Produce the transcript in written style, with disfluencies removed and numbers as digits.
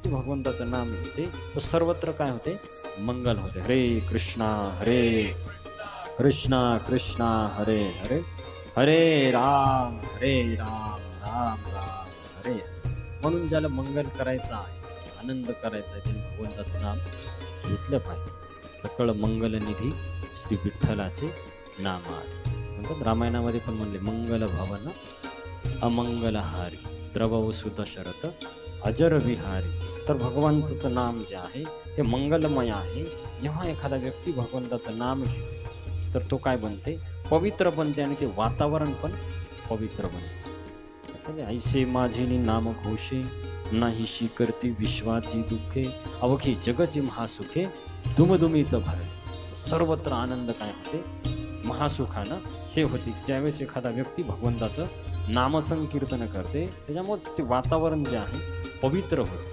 भगवंताचं नाम घेते तर सर्वत्र काय होते? मंगल होते. हरे कृष्णा कृष्णा हरे हरे, हरे राम राम राम हरे हरे. म्हणून ज्याला मंगल करायचं आहे, आनंद करायचा आहे, त्याने भगवंताचं नाम घेतलं पाहिजे. सकळ मंगलनिधी श्री विठ्ठलाचे नाम आहे. म्हणतात रामायणामध्ये पण म्हणले, मंगल भवन अमंगलहारी द्रवव सुत शरत अजर विहारी. तर भगवंताचं नाम जे आहे हे मंगलमय आहे. जेव्हा एखादा व्यक्ती भगवंताचं नाम घेते तर तो काय बनते? पवित्र बनते आणि ते वातावरण पण पवित्र बनते. ऐसे माझे नाम घोषे नाहीशी करती विश्वाची दुःखे, अवघी जगची महासुखे दुमदुमीत भरले. सर्वत्र आनंद काय होते? महासुखानं हे होते. ज्यावेळेस एखादा व्यक्ती भगवंताचं नामसंकीर्तन करते त्याच्यामुळे ते वातावरण जे आहे पवित्र होते.